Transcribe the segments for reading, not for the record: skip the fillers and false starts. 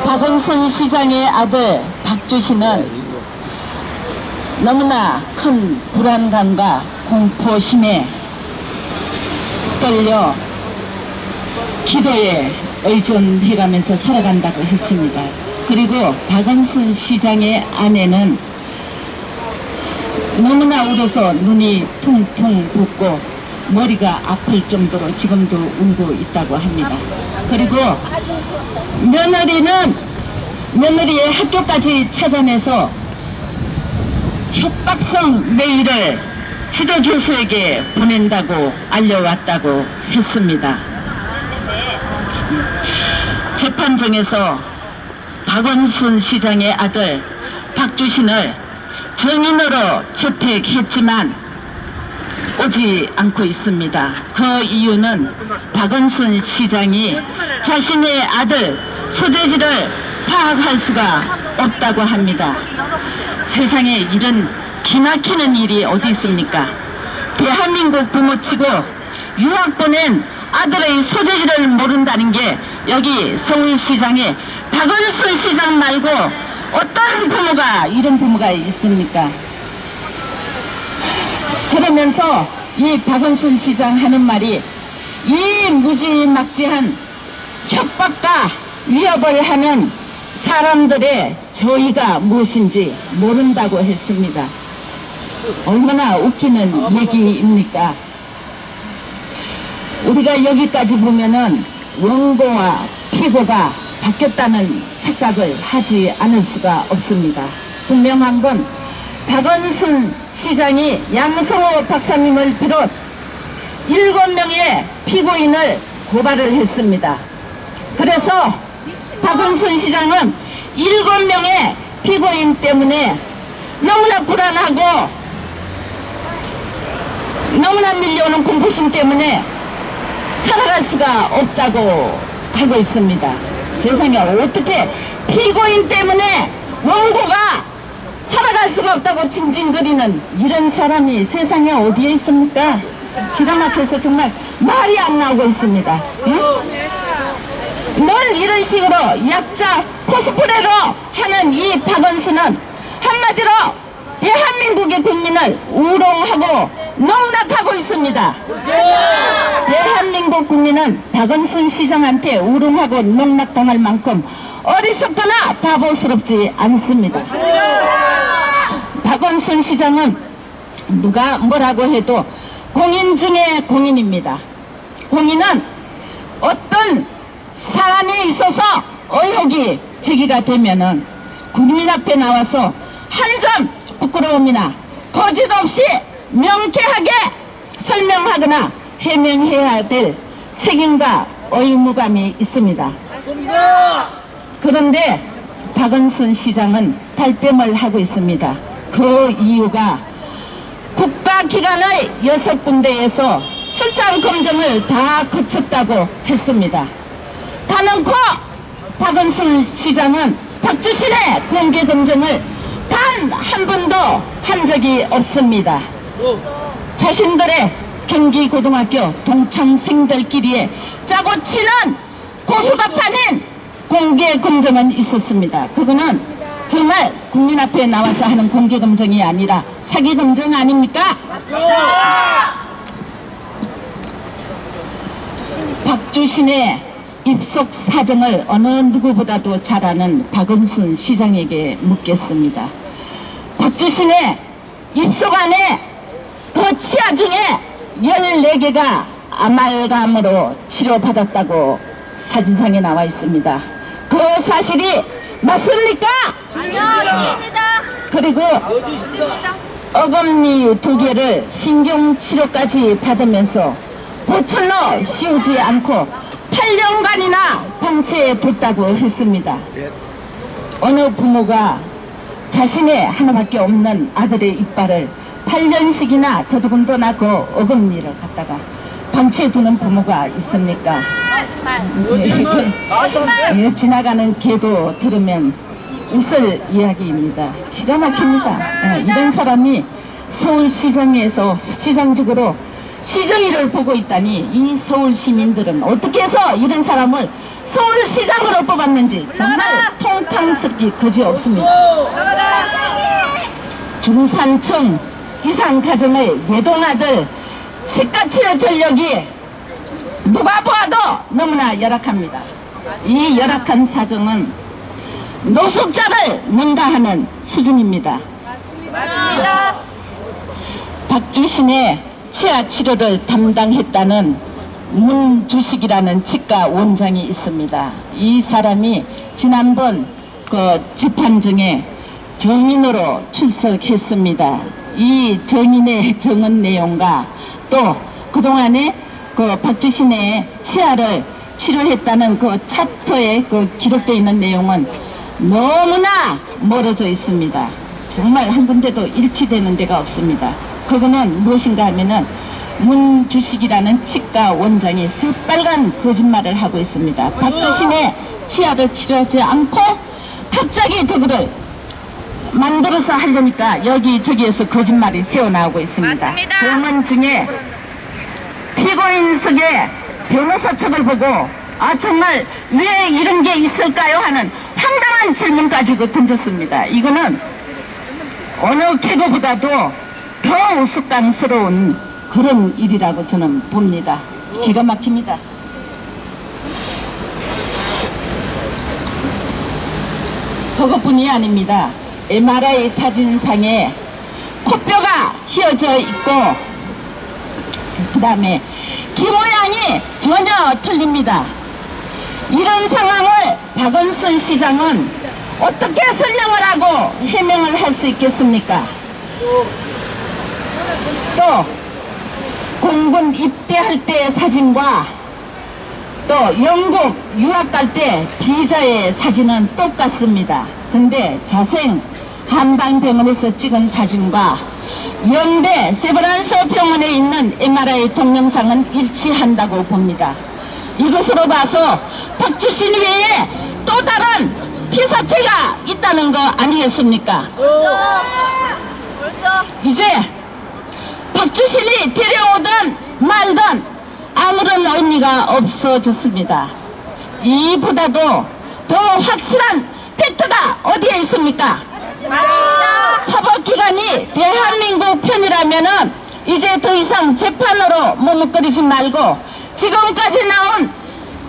박은순 시장의 아들 박주신은 너무나 큰 불안감과 공포심에 떨려 기도에 의존해가면서 살아간다고 했습니다. 그리고 박은순 시장의 아내는 너무나 울어서 눈이 퉁퉁 붓고 머리가 아플 정도로 지금도 울고 있다고 합니다. 그리고 며느리의 학교까지 찾아내서 협박성 메일을 지도교수에게 보낸다고 알려왔다고 했습니다. 재판정에서 박은순 시장의 아들 박주신을 증인으로 채택했지만 오지 않고 있습니다. 그 이유는 박은순 시장이 자신의 아들 소재지를 파악할 수가 없다고 합니다. 세상에 이런 기막히는 일이 어디 있습니까? 대한민국 부모치고 유학 보낸 아들의 소재지를 모른다는 게 여기 서울시장에 박은순 시장 말고 어떤 부모가 이런 부모가 있습니까? 그러면서 이 박은순 시장 하는 말이 이 무지막지한 협박과 위협을 하는 사람들의 저희가 무엇인지 모른다고 했습니다. 얼마나 웃기는 얘기입니까? 우리가 여기까지 보면은 원고와 피고가 바뀌었다는 착각을 하지 않을 수가 없습니다. 분명한 건 박은순 시장이 양성호 박사님을 비롯 7명의 피고인을 고발을 했습니다. 그래서 박은순 시장은 7명의 피고인 때문에 너무나 불안하고 너무나 밀려오는 공포심 때문에 살아갈 수가 없다고 하고 있습니다. 세상에 어떻게 피고인 때문에 원고가 살아갈 수가 없다고 징징거리는 이런 사람이 세상에 어디에 있습니까? 기가 막혀서 정말 말이 안 나오고 있습니다. 응? 늘 이런 식으로 약자 코스프레로 하는 이 박은순은 한마디로 대한민국의 국민을 우롱하고 농락하고 있습니다. 대한민국 국민은 박은순 시장한테 우롱하고 농락당할 만큼 어리석거나 바보스럽지 않습니다. 박은순 시장은 누가 뭐라고 해도 공인 중에 공인입니다. 공인은 어떤 사안에 있어서 의혹이 제기가 되면은 국민 앞에 나와서 한 점 부끄러움이나 거짓 없이 명쾌하게 설명하거나 해명해야 될 책임과 의무감이 있습니다. 그런데 박은순 시장은 발뺌을 하고 있습니다. 그 이유가 국가기관의 6군데에서 출장 검증을 다 거쳤다고 했습니다. 단언코 박은순 시장은 박주신의 공개 검증을 단 한 번도 한 적이 없습니다. 자신들의 경기고등학교 동창생들끼리의 짜고 치는 고수답하는 공개 검증은 있었습니다. 그거는 정말 국민 앞에 나와서 하는 공개 검증이 아니라 사기 검증 아닙니까? 박주신의 입속 사정을 어느 누구보다도 잘 아는 박은순 시장에게 묻겠습니다. 박주신의 입속 안에 그 치아 중에 14개가 아말감으로 치료받았다고 사진상에 나와 있습니다. 그 사실이 맞습니까? 아니요, 아닙니다. 그리고 어금니 2개를 신경치료까지 받으면서 보철로 씌우지 않고 8년간이나 방치해 뒀다고 했습니다. 어느 부모가 자신의 하나밖에 없는 아들의 이빨을 8년씩이나 더듬도 나고 어금니를 갖다가 방치해 두는 부모가 있습니까? 거짓말. 지나가는 개도 들으면 웃을 이야기입니다. 기가 막힙니다. 이런 사람이 서울시정에서 시장직으로 시정일을 보고 있다니 이 서울 시민들은 어떻게 해서 이런 사람을 서울시장으로 뽑았는지 정말 통탄스럽기 그지없습니다. 중산층 이상 가정의 외동아들 치과 치료 전력이 누가 보아도 너무나 열악합니다. 이 열악한 사정은 노숙자를 능가하는 수준입니다. 맞습니다. 박주신의 치아 치료를 담당했다는 문주식이라는 치과 원장이 있습니다. 이 사람이 지난번 그 재판정에 정인으로 출석했습니다. 이 정인의 정언 내용과 또 그동안에 그 박주신의 치아를 치료했다는 그 차트에 그 기록되어 있는 내용은 너무나 멀어져 있습니다. 정말 한 군데도 일치되는 데가 없습니다. 그거는 무엇인가 하면은 문주식이라는 치과 원장이 새빨간 거짓말을 하고 있습니다. 박주신의 치아를 치료하지 않고 갑자기 그거를 만들어서 하려니까 여기저기에서 거짓말이 새어나오고 있습니다. 맞습니다. 정원 중에 피고인석에 변호사 측을 보고 아 정말 왜 이런 게 있을까요 하는 황당한 질문 가지고 던졌습니다. 이거는 어느 개그보다도 더 우스꽝스러운 그런 일이라고 저는 봅니다. 기가 막힙니다. 그것뿐이 아닙니다. MRI 사진상에 코뼈가 휘어져 있고 그 다음에 귀 모양이 전혀 틀립니다. 이런 상황을 박원순 시장은 어떻게 설명을 하고 해명을 할 수 있겠습니까? 또 공군 입대할 때의 사진과 또 영국 유학 갈 때 비자의 사진은 똑같습니다. 근데 자생 한방병원에서 찍은 사진과 연대 세브란스 병원에 있는 MRI 동영상은 일치한다고 봅니다. 이것으로 봐서 박주신 외에 또 다른 피사체가 있다는 거 아니겠습니까? 벌써 이제 박주신이 데려오든 말든 아무런 의미가 없어졌습니다. 이보다도 더 확실한 팩트가 어디에 있습니까? 맞습니다. 사법기관이 대한민국 편이라면은 이제 더 이상 재판으로 머뭇거리지 말고 지금까지 나온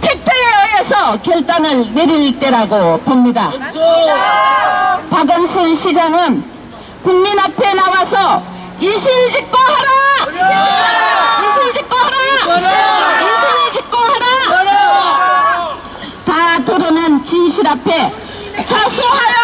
팩트에 의해서 결단을 내릴 때라고 봅니다. 박원순 시장은 국민 앞에 나와서 이실직고 하라! 이실직고 하라! 이실직고 하라! 다 드러낸 진실 앞에 자수하라!